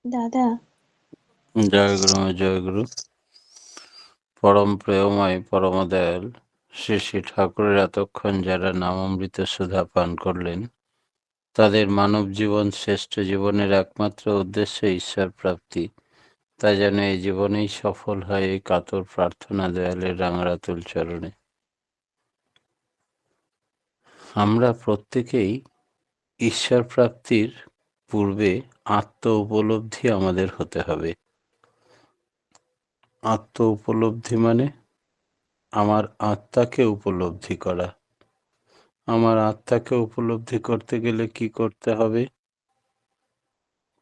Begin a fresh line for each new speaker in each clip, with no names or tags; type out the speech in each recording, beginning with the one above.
দাদা।
জয় গুরু জয় গুরু। পরম প্রেমময় পরম দয়াল শ্রী শ্রী ঠাকুরের এতক্ষণ যারা নামামৃত সুধা পান করলেন, তাদের মানব জীবন শ্রেষ্ঠ জীবনের একমাত্র উদ্দেশ্য ঈশ্বর প্রাপ্তি, তা যেন এই জীবনেই সফল হয়, এই কাতর প্রার্থনা দয়ালের রাঙারাতুল চরণে। আমরা প্রত্যেকেই ঈশ্বর প্রাপ্তির পূর্বে আত্ম উপলব্ধি আমাদের হতে হবে। আত্ম উপলব্ধি মানে আমার আত্মাকে উপলব্ধি করা। আমার আত্মাকে উপলব্ধি করতে গেলে কি করতে হবে?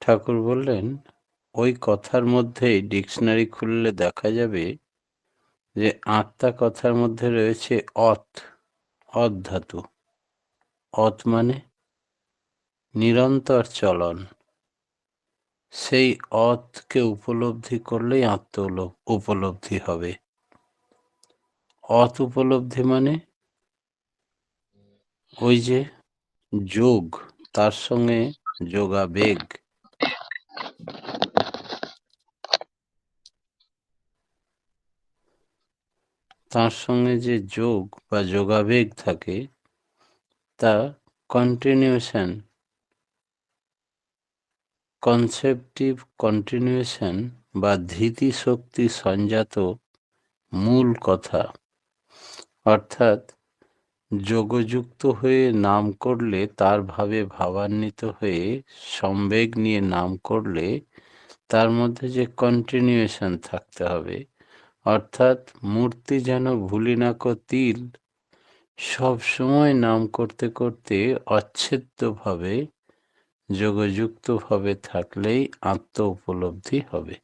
ঠাকুর বললেন, ওই কথার মধ্যেই ডিকশনারি খুললে দেখা যাবে যে আত্মা কথার মধ্যে রয়েছে অত, অত ধাতু। অত মানে নিরন্তর চলন। সেই অতকে উপলব্ধি করলেই আত্ম উপলব্ধি হবে। অত উপলব্ধি মানে ওই যে যোগ, তার সঙ্গে যোগাবেগ। তার সঙ্গে যে যোগ বা যোগাবেগ থাকে, তা কন্টিনিউশন, কনসেপটিভ কন্টিনিউশন বা ধৃতি শক্তি সঞ্জাত মূল কথা। অর্থাৎ যোগযুক্ত হয়ে নাম করলে, তার ভাবে ভাবান্বিত হয়ে সম্বেগ নিয়ে নাম করলে তার মধ্যে যে কন্টিনিউশন থাকতে হবে। অর্থাৎ মূর্তি যেন ভুলি না কো তিল, সব সময় নাম করতে করতে অচ্ছেদ্যভাবে যোগযুক্তভাবে থাকলেই আত্ম উপলব্ধি হবে।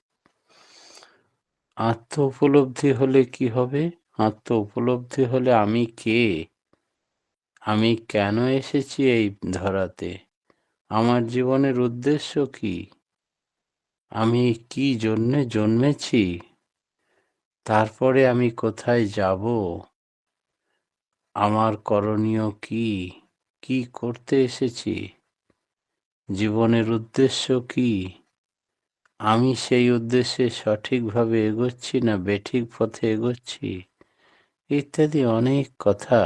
আত্ম উপলব্ধি হলে কি হবে? আত্ম উপলব্ধি হলে আমি কে, আমি কেন এসেছি এই ধরাতে, আমার জীবনের উদ্দেশ্য কি, আমি কি জন্যে জন্মেছি, তারপরে আমি কোথায় যাব, আমার করণীয় কি, কি করতে এসেছি, জীবনের উদ্দেশ্য কি, আমি সেই উদ্দেশ্যে সঠিকভাবে এগোচ্ছি না বেঠিক পথে এগোচ্ছি, ইত্যাদি অনেক কথা।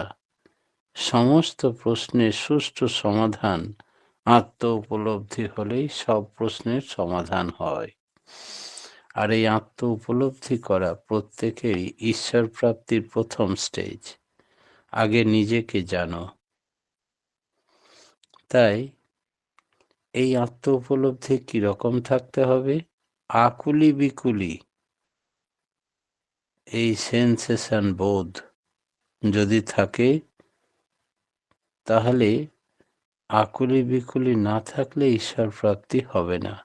সমস্ত প্রশ্নের সুষ্ঠু সমাধান আত্ম উপলব্ধি হলেই সব প্রশ্নের সমাধান হয়। আর এই আত্ম উপলব্ধি করা প্রত্যেকেরই ঈশ্বর প্রাপ্তির প্রথম স্টেজ। আগে নিজেকে জানো। তাই এই আত্ম উপলব্ধি কিরকম থাকতে হবে? আকুলি বিকুলি এই সেন্সেশন বোধ যদি থাকে, তাহলে আকুলি বিকুলি না থাকলে ঈশ্বর প্রাপ্তি হবে না।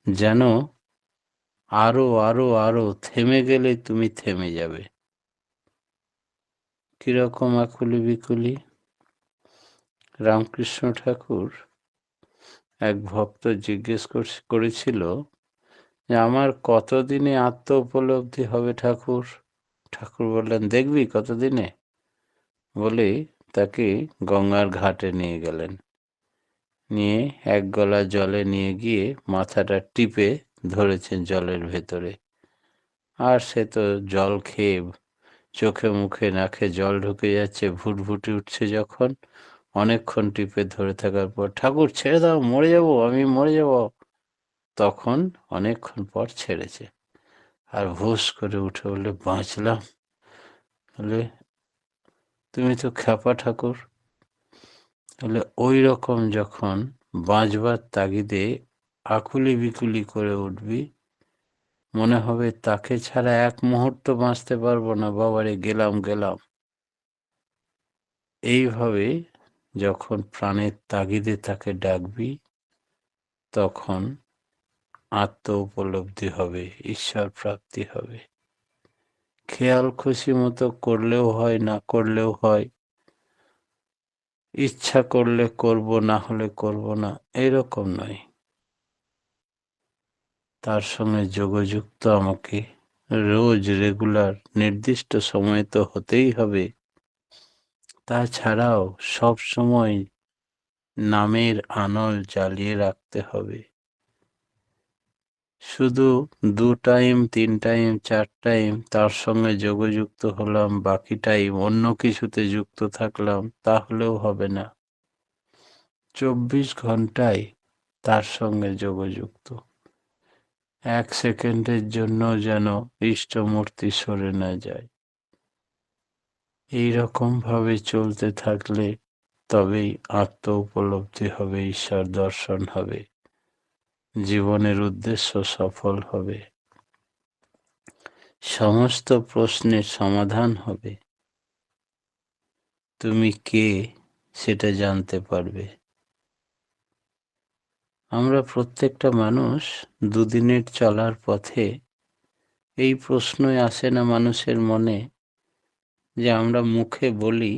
যেন আরো আরো আরো থেমে গেলে তুমি থেমে যাবে। কিরকম আকুলি বিকুলি? রামকৃষ্ণ ঠাকুর এক ভক্ত জিজ্ঞেস করেছিল যে আমার কতদিনে আত্ম উপলব্ধি হবে ঠাকুর? ঠাকুর বললেন, দেখবি কতদিনে? বলে তাকে গঙ্গার ঘাটে নিয়ে গেলেন। নিয়ে এক গলা জলে নিয়ে গিয়ে মাথাটা টিপে ধরেছেন জলের ভেতরে। আর সে তো জল খেয়ে চোখে মুখে নাকে জল ঢুকে যাচ্ছে, ভুটভুটি উঠছে যখন, অনেকক্ষণ টিপে ধরে থাকার পর, ঠাকুর ছেড়ে দাও, মরে যাব, আমি মরে যাব, তখন অনেকক্ষণ পর ছেড়েছে। আর হুঁশ করে উঠে বললে, বাঁচলাম। বলে, তুমি তো খ্যাপা ঠাকুর। বলে, ওই রকম যখন বাঁচবার তাগিদে আকুলি বিকুলি করে উঠবি, মনে হবে তাকে ছাড়া এক মুহূর্ত বাঁচতে পারবো না, বাবারে গেলাম গেলাম। এইভাবে যখন প্রাণের তাগিদে তাকে ডাকবি, তখন আত্ম উপলব্ধি হবে, ঈশ্বর প্রাপ্তি হবে। খেয়াল খুশি মতো করলেও হয়, না করলেও হয়, ইচ্ছা করলে করব, না হলে করব না, এরকম নয়। তার সঙ্গে যোগযুক্ত আমাকে রোজ রেগুলার নির্দিষ্ট সময় তো হতেই হবে। তাছাড়াও সব সময় নামের আনল জ্বালিয়ে রাখতে হবে। শুধু 2 টাইম 3 টাইম 4 টাইম তার সঙ্গে যোগযুক্ত হলাম, বাকি টাইম অন্য কিছুতে যুক্ত থাকলাম, তাহলেও হবে না। 24 ঘন্টায় তার সঙ্গে যোগযুক্ত। 1 সেকেন্ডের জন্য যেন ইষ্টমূর্তি সরে না যায়। এইরকম ভাবে চলতে থাকলে তবেই আত্ম উপলব্ধি হবে, ঈশ্বর দর্শন হবে, জীবনের উদ্দেশ্য সফল হবে, সমস্ত প্রশ্নের সমাধান হবে। তুমি কে সেটা জানতে পারবে। আমরা প্রত্যেকটা মানুষ দুদিনের চলার পথে এই প্রশ্নই আসে না মানুষের মনে, যে আমরা মুখে বলি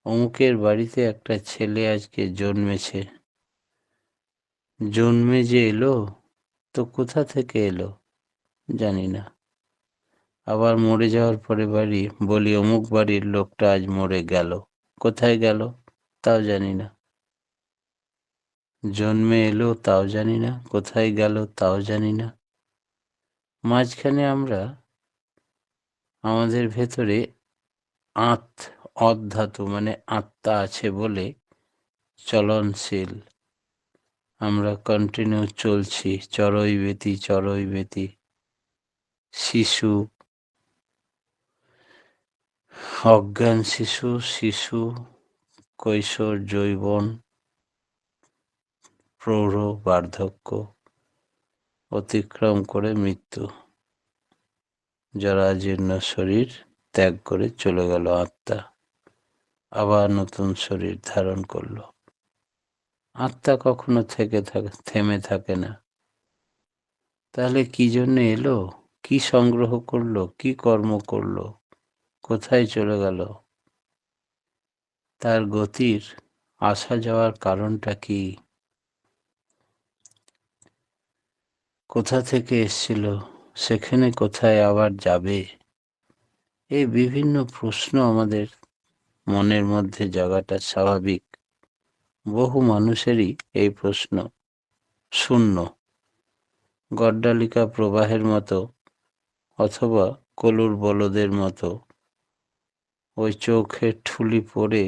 অমুকের বাড়িতে একটা ছেলে আজকে জন্মেছে, জন্মে যে এলো তো কোথা থেকে এলো জানি না। আবার মরে যাওয়ার পরে বলি অমুক বাড়ির লোকটা আজ মরে গেল, কোথায় গেল তাও জানি না। জন্মে এলো তাও জানি না, কোথায় গেল তাও জানি না। মাঝখানে আমরা আমাদের ভেতরে অধাতু মানে আত্মা আছে বলে চলনশীল, আমরা কন্টিনিউ চলছি, চরৈবেতি। শিশু, অজ্ঞান শিশু, কৈশোর, যৌবন, প্রৌঢ়, বার্ধক্য অতিক্রম করে মৃত্যু। জরাজীর্ণ শরীর ত্যাগ করে চলে গেল আত্মা, আবার নতুন শরীর ধারণ করলো। আত্মা কখনো থেমে থাকে না। তাহলে কি জন্য এলো, কি সংগ্রহ করলো, কি কর্ম করলো, কোথায় চলে গেল, তার গতির আসা যাওয়ার কারণটা কি, কোথা থেকে এসেছিল, সেখানে কোথায় আবার যাবে। এই বিভিন্ন প্রশ্ন আমাদের মনের মধ্যে জাগাটা স্বাভাবিক। বহু মানুষেরই এই প্রশ্ন শূন্য, গড্ডালিকা প্রবাহের মতো অথবা কলুর বলদের মতো। ওই চোখে ঠুলি পড়ে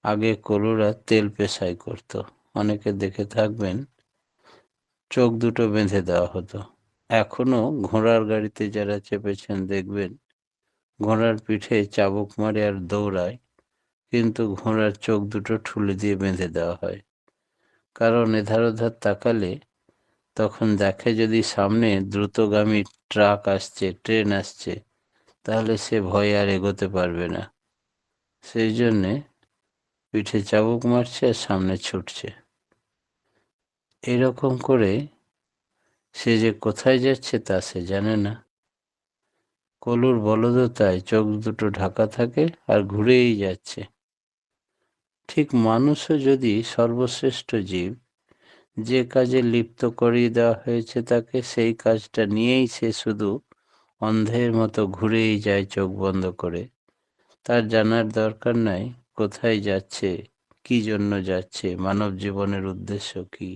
আগে কলুরা তেল পেশাই করত, অনেকে দেখে থাকবেন চোখ দুটো বেঁধে দেওয়া হতো। এখনো ঘোড়ার গাড়িতে যারা চেপেছেন দেখবেন ঘোড়ার পিঠে চাবুক মারে আর দৌড়ায়, কিন্তু ঘোড়ার চোখ দুটো ঠুলি দিয়ে বেঁধে দেওয়া হয়। কারণ এধার ওধার তাকালে তখন দেখে যদি সামনে দ্রুতগামী ট্রাক আসছে, ট্রেন আসছে, তাহলে সে ভয়ে আর এগোতে পারবে না। সেই জন্যে পিঠে চাবুক মারছে আর সামনে ছুটছে। এরকম করে সে যে কোথায় যাচ্ছে তা সে জানে না। কলুর বলদতায় চোখ দুটো ঢাকা থাকে আর ঘুরেই যাচ্ছে। ঠিক মানুষও যদি সর্বশ্রেষ্ঠ জীব, যে কাজে লিপ্ত করিয়ে দেওয়া হয়েছে তাকে, সেই কাজটা নিয়েই সে শুধু অন্ধের মতো ঘুরেই যায় চোখ বন্ধ করে। তার জানার দরকার নাই কোথায় যাচ্ছে, কি জন্য যাচ্ছে, মানব জীবনের উদ্দেশ্য কি,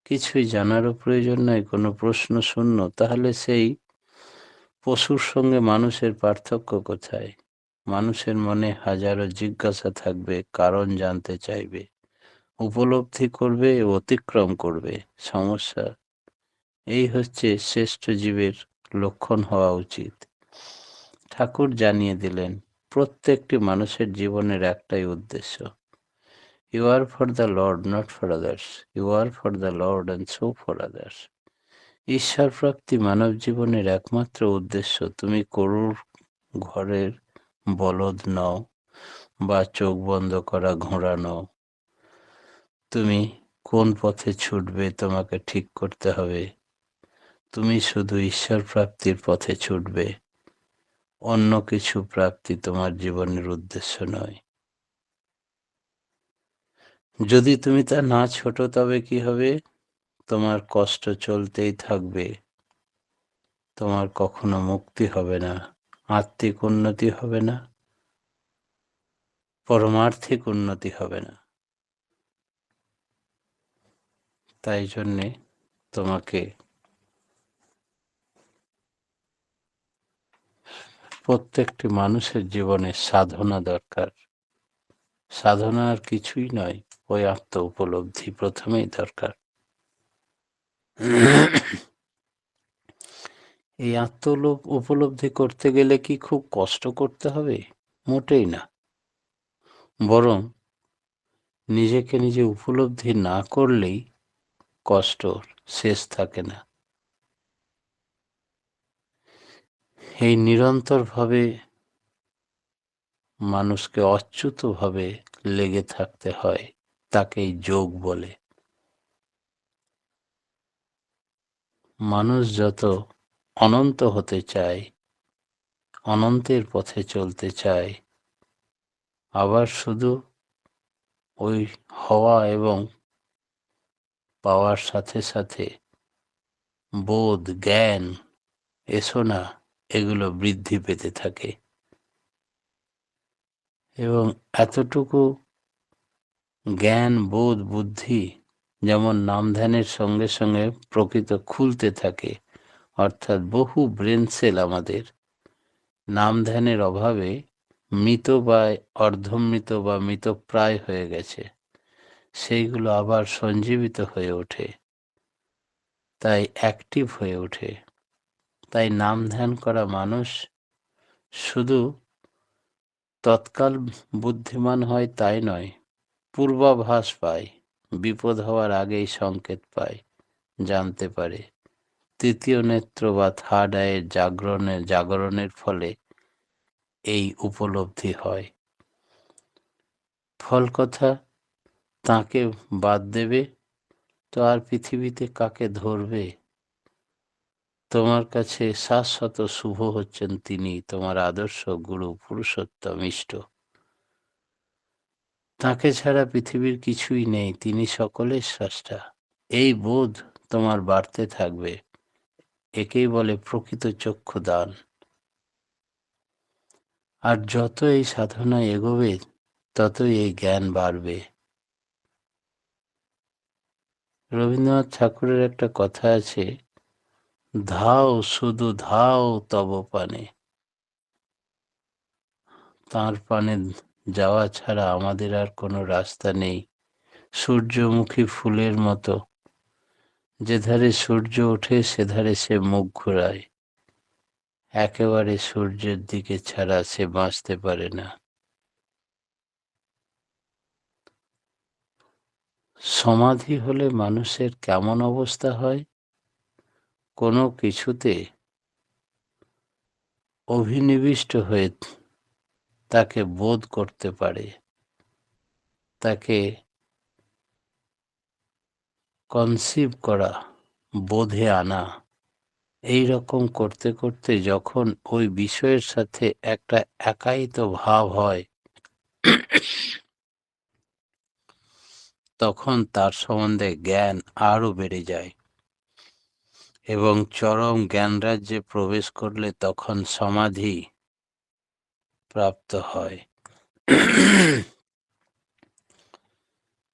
কিছুই জানারও প্রয়োজন নাই, কোনো প্রশ্ন শূন্য। তাহলে সেই পশুর সঙ্গে মানুষের পার্থক্য কোথায়? মানুষের মনে হাজারো জিজ্ঞাসা থাকবে, কারণ জানতে চাইবে, উপলব্ধি করবে, অতিক্রম করবে সমস্যা। এই হচ্ছে শ্রেষ্ঠ জীবের লক্ষণ হওয়া উচিত। ঠাকুর জানিয়ে দিলেন প্রত্যেকটি মানুষের জীবনের একটাই উদ্দেশ্য, you are for the lord, not for others, you are for the lord and so for others. ঈশ্বর প্রাপ্তি মানব জীবনের একমাত্র উদ্দেশ্য। তুমি করুর ঘরের বলদ নও বা চোখ বন্ধ করা ঘোড়া নও। তুমি কোন পথে ছুটবে তোমাকে ঠিক করতে হবে। তুমি শুধু ঈশ্বর প্রাপ্তির পথে ছুটবে, অন্য কিছু প্রাপ্তি তোমার জীবনের উদ্দেশ্য নয়। যদি তুমি তা না ছোটো তবে কি হবে? তোমার কষ্ট চলতেই থাকবে, তোমার কখনো মুক্তি হবে না, আত্মিক উন্নতি হবে না, পরমার্থিক উন্নতি হবে না। তাই জন্যে তোমাকে প্রত্যেকটি মানুষের জীবনে সাধনা দরকার। সাধনা আর কিছুই নয়, ওই আত্ম উপলব্ধি প্রথমেই দরকার। এই উপলব্ধি করতে গেলে কি খুব কষ্ট করতে হবে? মোটেই না। বরং নিজেকে নিজে উপলব্ধি না করলেই কষ্টর শেষ থাকে না। এই নিরন্তরভাবে মানুষকে অচ্যুতভাবে লেগে থাকতে হয়, তাকেই যোগ বলে। মানুষ যত অনন্ত হতে চায়, অনন্তের পথে চলতে চায়, আবার শুধু ওই হওয়া এবং পাওয়ার সাথে সাথে বোধ, জ্ঞান, এসোনা এগুলো বৃদ্ধি পেতে থাকে। এবং এতটুকু জ্ঞান, বোধ, বুদ্ধি যেমন নাম ধ্যানের সঙ্গে সঙ্গে প্রকৃত খুলতে থাকে, অর্থাৎ বহু ব্রেন সেল আমাদের নাম ধ্যানের অভাবে মৃত বা অর্ধমৃত বা মৃতপ্রায় হয়ে গেছে, সেইগুলো আবার সঞ্জীবিত হয়ে ওঠে, তাই অ্যাক্টিভ হয়ে ওঠে। তাই নাম ধ্যান করা মানুষ শুধু তৎকাল বুদ্ধিমান হয় তাই নয়, পূর্বাভাস পায়, বিপদ হওয়ার আগেই সংকেত পায়, জানতে পারে। তৃতীয় নেত্র বা থার্ড আইয়ের জাগরণের ফলে এই উপলব্ধি হয়। ফল কথা, তাকে বাদ দেবে তো আর পৃথিবীতে কাকে ধরবে? তোমার কাছে শাশ্বত শুভ হচ্ছেন তিনি, তোমার আদর্শ গুরু, পুরুষোত্তম ইষ্ট। তাকে ছাড়া পৃথিবীর কিছুই নেই, তিনি সকলের স্রষ্টা। এই বোধ তোমার বাড়তে থাকবে, একেই বলে প্রকৃত চক্ষু দান। আর যত এই সাধনায় এগোবে ততই এই জ্ঞান বাড়বে। রবীন্দ্রনাথ ঠাকুরের একটা কথা আছে, ধাও শুধু ধাও তব পানে। তাঁর পানে যাওয়া ছাড়া আমাদের আর কোনো রাস্তা নেই। সূর্যমুখী ফুলের মতো যেধারে সূর্য ওঠে সেধারে সে মুখ ঘোরায়, একেবারে সূর্যের দিকে ছাড়া সে বাঁচতে পারে না। সমাধি হলে মানুষের কেমন অবস্থা হয়? কোনো কিছুতে অভিনিবিষ্ট হয়ে তাকে বোধ করতে পারে, তাকে কনসিভ করা, বোধে আনা, এই রকম করতে করতে যখন ওই বিষয়ের সাথে একটা একায়িত ভাব হয়, তখন তার সম্বন্ধে জ্ঞান আরও বেড়ে যায় এবং চরম জ্ঞানরাজ্যে প্রবেশ করলে তখন সমাধি প্রাপ্ত হয়।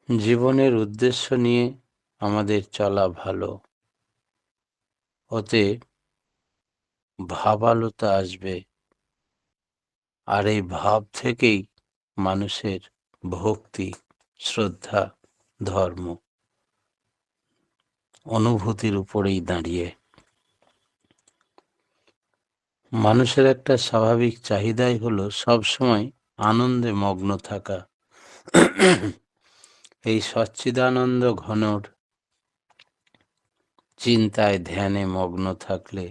জীবনের উদ্দেশ্য নিয়ে আমাদের চলা ভালো, ওতে ভাবালুতা আসবে, আর এই ভাব থেকেই মানুষের ভক্তি, শ্রদ্ধা, ধর্ম অনুভূতির উপরেই দাঁড়িয়ে। মানুষের একটা স্বাভাবিক চাহিদাই হলো সবসময় আনন্দে মগ্ন থাকা। এই সচ্চিদানন্দ ঘনর চিন্তায় ধ্যানে মগ্ন থাকলে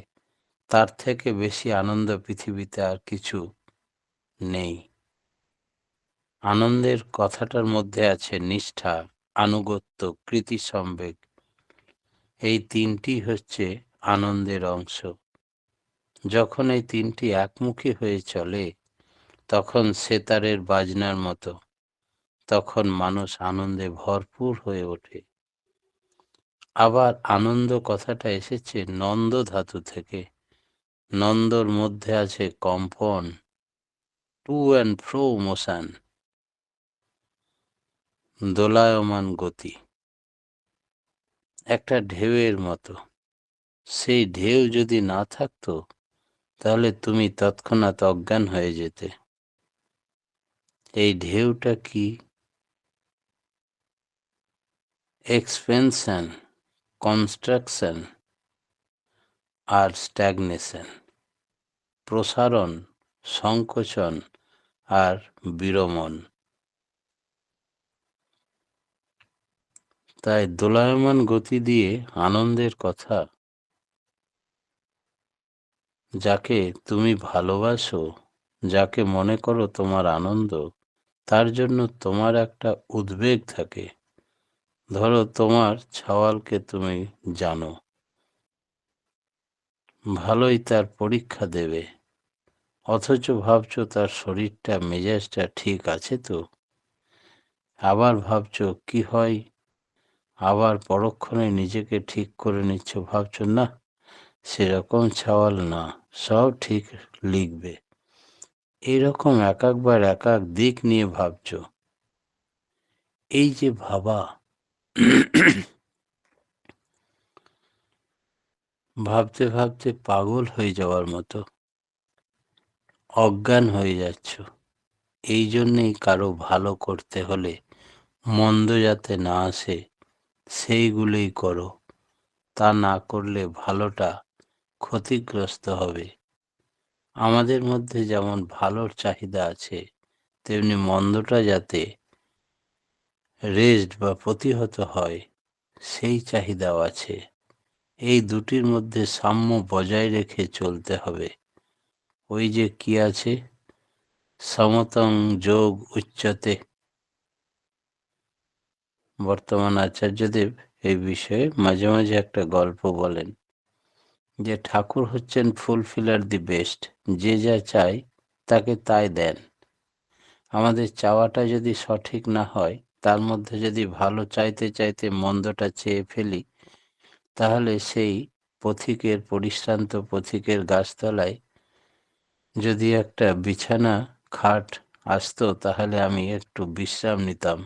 তার থেকে বেশি আনন্দ পৃথিবীতে আর কিছু নেই। আনন্দের কথাটার মধ্যে আছে নিষ্ঠা, আনুগত্য, কৃতি সম্বেগ। এই তিনটি হচ্ছে আনন্দের অংশ। যখন এই তিনটি একমুখী হয়ে চলে তখন সেতারের বাজনার মতো, তখন মানুষ আনন্দে ভরপুর হয়ে ওঠে। আবার আনন্দ কথাটা এসেছে নন্দ ধাতু থেকে। নন্দর মধ্যে আছে কম্পন, টু অ্যান্ড ফ্রো মোশন, দোলায়মান গতি। একটা ঢেউয়ের মতো। সেই ঢেউ যদি না থাকতো তাহলে তুমি তৎক্ষণাৎ অজ্ঞান হয়ে যেতে। এই ঢেউটা কি? এক্সপেনশন, কনস্ট্রাকশন আর স্ট্যাগনেশন, প্রসারণ, সংকোচন আর বিরমণ। তাই দোলায়মান গতি দিয়ে আনন্দের কথা, যাকে তুমি ভালোবাসো, যাকে মনে করো তোমার আনন্দ, তার জন্য তোমার একটা উদ্বেগ থাকে। ধরো তোমার ছাওয়ালকে তুমি জানো, ভালোই তার পরীক্ষা দেবে, অথচ ভাবছো তার শরীরটা মেজাজটা ঠিক আছে তো। আবার ভাবছো কি হয়, আবার পরক্ষণে নিজেকে ঠিক করে নিচ্ছ, ভাবছো না সেরকম ছাওয়াল না, সব ঠিক লিখবে। এইরকম এক একবার এক এক দিক নিয়ে ভাবছো। এই যে ভাবা, ভাবতে ভাবতে পাগল হয়ে যাওয়ার মতো, অজ্ঞান হয়ে যাচ্ছ। এই জন্যেই কারো ভালো করতে হলে মন্দ যাতে না আসে সেইগুলোই করো। তা না করলে ভালোটা ক্ষতিগ্রস্ত হবে। আমাদের মধ্যে যেমন ভালোর চাহিদা আছে, তেমনি মন্দটা যাতে রেজড বা প্রতিহত হয় সেই চাহিদাও আছে। এই দুটির মধ্যে সাম্য বজায় রেখে চলতে হবে। ওই যে কি আছে, সমতং যোগ উচ্চতে। বর্তমান আচার্যদেব এই বিষয়ে মাঝে মাঝে একটা গল্প বলেন যে ঠাকুর হচ্ছেন ফুলফিলার দি বেস্ট, যে যা চায় তাকে তাই দেন। আমাদের চাওয়াটা যদি সঠিক না হয়, তার মধ্যে যদি ভালো চাইতে চাইতে মন্দটা চেয়ে ফেলি, তাহলে সেই পথিকের, পরিশ্রান্ত পথিকের গাছতলায় যদি একটা বিছানা খাট আসতো, তাহলে আমি একটু বিশ্রাম নিতাম।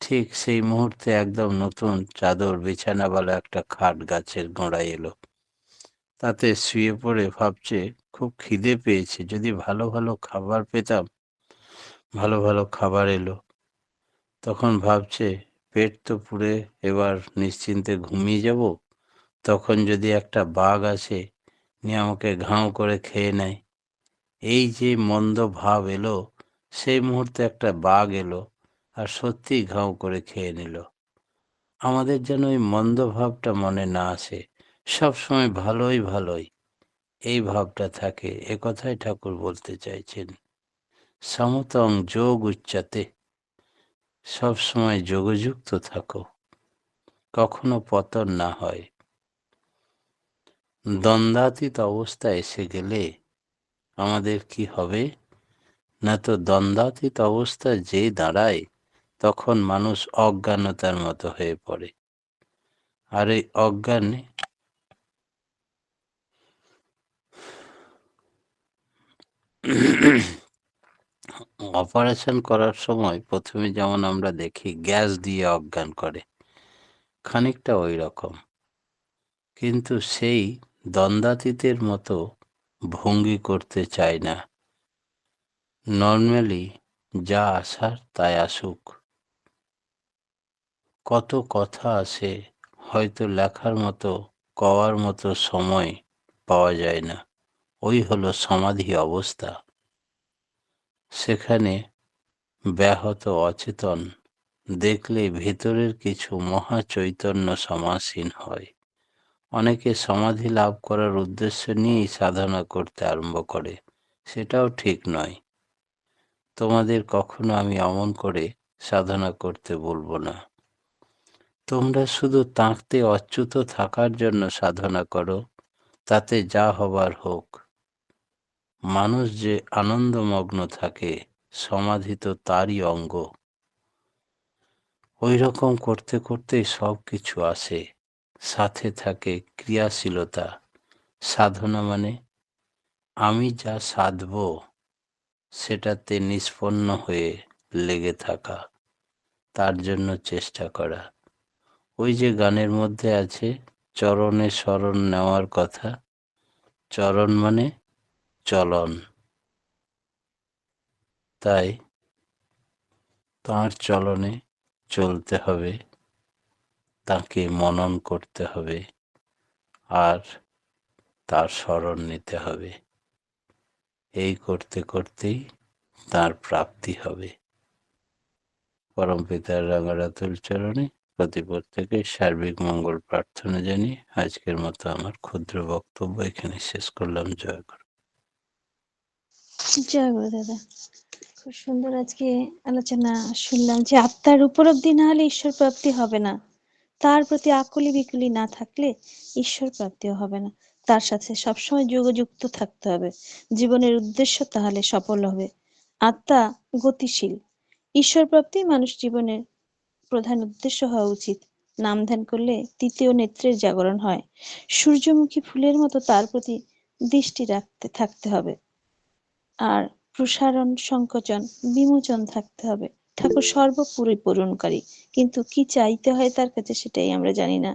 ঠিক সেই মুহূর্তে একদম নতুন চাদর বিছানাওয়ালা একটা খাট গাছের গোড়ায় এলো। তাতে শুয়ে পড়ে ভাবছে খুব খিদে পেয়েছে, যদি ভালো ভালো খাবার পেতাম। ভালো ভালো খাবার এলো। তখন ভাবছে পেট তো পুড়ে এবার নিশ্চিন্তে ঘুমিয়ে যাব। তখন যদি একটা বাঘ আসে, নিয়ে আমাকে ঘাও করে খেয়ে নেয়। এই যে মন্দ ভাব এলো, সেই মুহূর্তে একটা বাঘ এলো আর সত্যিই ঘাও করে খেয়ে নিল। আমাদের যেন ওই মন্দ ভাবটা মনে না আসে, সবসময় ভালোই ভালোই এই ভাবটা থাকে। একথাই ঠাকুর বলতে চাইছেন। সমতং যোগ উচ্চাতে, সবসময় যোগযুক্ত থাকো, কখনো পতন না হয়। দ্বন্দ্বাতীত অবস্থা এসে গেলে আমাদের কি হবে না, তো দ্বন্দ্বাতীত অবস্থা যেই দাঁড়ায়, তখন মানুষ অজ্ঞানতার মতো হয়ে পড়ে। আর এই অজ্ঞানে অপারেশন করার সময় প্রথমে যেমন আমরা দেখি গ্যাস দিয়ে অজ্ঞান করে, খানিকটা ওই রকম। কিন্তু সেই দ্বন্দ্বাতীতের মতো ভঙ্গি করতে চায় না। নর্মালি যা আসার তাই আসুক। কত কথা আসে, হয়তো লেখার মতো, কওয়ার মতো সময় পাওয়া যায় না। ওই হলো সমাধি অবস্থা। সেখানে ব্যাহত অচেতন দেখলে ভেতরের কিছু মহা চৈতন্য সমাসীন হয়। অনেকে সমাধি লাভ করার উদ্দেশ্য নিয়েই সাধনা করতে আরম্ভ করে, সেটাও ঠিক নয়। তোমাদের কখনো আমি অমন করে সাধনা করতে বলবো না। তোমরা শুধু তাঁকে অচ্যুত থাকার জন্য সাধনা করো, তাতে যা হবার হোক। মানুষ যে আনন্দমগ্ন থাকে, সমাধি তো তারই অঙ্গ। ওই রকম করতে করতেই সব কিছু আসে। সাথে থাকে ক্রিয়াশীলতা। সাধনা মানে আমি যা সাধব সেটাতে নিষ্পন্ন হয়ে লেগে থাকা, তার জন্য চেষ্টা করা। ওই যে গানের মধ্যে আছে, চরণে শরণ নেওয়ার কথা। চরণ মানে চলন। তাই তাঁর চলনে চলতে হবে, তাকে মনন করতে হবে, আর তার শরণ নিতে হবে। এই করতে করতেই তার প্রাপ্তি হবে। পরমপিতার রাঙারাতুল চরণে প্রতি প্রত্যেকের সার্বিক মঙ্গল প্রার্থনা জানিয়ে আজকের মতো আমার ক্ষুদ্র বক্তব্য এখানে শেষ করলাম। জয় গুরু।
জয় গুরু দাদা। খুব সুন্দর আজকে আলোচনা শুনলাম যে আত্মার উপলব্ধি না হলে ঈশ্বর প্রাপ্তি হবে না, তার প্রতি আকুলি বিকুলি না থাকলে ঈশ্বর প্রাপ্তিও হবে না, তার সাথে সবসময় যোগযুক্ত থাকতে হবে, জীবনের উদ্দেশ্য তাহলে সফল হবে। আত্মা গতিশীল, ঈশ্বর প্রাপ্তি মানুষ জীবনের প্রধান উদ্দেশ্য হওয়া উচিত। নাম ধ্যান করলে তৃতীয় নেত্রের জাগরণ হয়, সূর্যমুখী ফুলের মতো তার প্রতি দৃষ্টি রাখতে থাকতে হবে, আর প্রসারণ সংকোচন বিমোচন থাকতে হবে। ঠাকুর সর্বপরিপূরণকারী, কিন্তু কি চাইতে হয় তার কাছে সেটাই আমরা জানি না।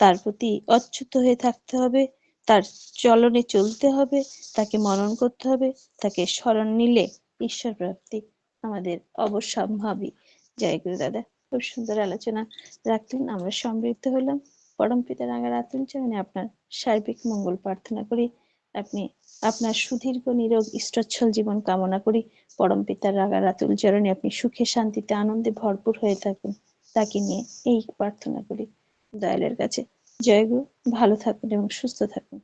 তার প্রতি অচ্যুত হয়ে থাকতে হবে, তার চলনে চলতে হবে, তাকে মনন করতে হবে, তাকে স্মরণ নিলে ঈশ্বর প্রাপ্তি আমাদের অবশ্যম্ভাবী। জয় গুরু দাদা, খুব সুন্দর আলোচনা রাখলেন, আমরা সমৃদ্ধ হলাম। পরম পিতা রাঙারাতুল চরণে আপনার সার্বিক মঙ্গল প্রার্থনা করি। আপনি আপনার সুদীর্ঘ নিরোগ ইষ্টচ্ছল জীবন কামনা করি। পরম পিতার রাঙারাতুল চরণে আপনি সুখে শান্তিতে আনন্দে ভরপুর হয়ে থাকুন, তাকে নিয়ে এই প্রার্থনা করি দয়ালের কাছে। জয় গুরু, ভালো থাকুন এবং সুস্থ থাকুন।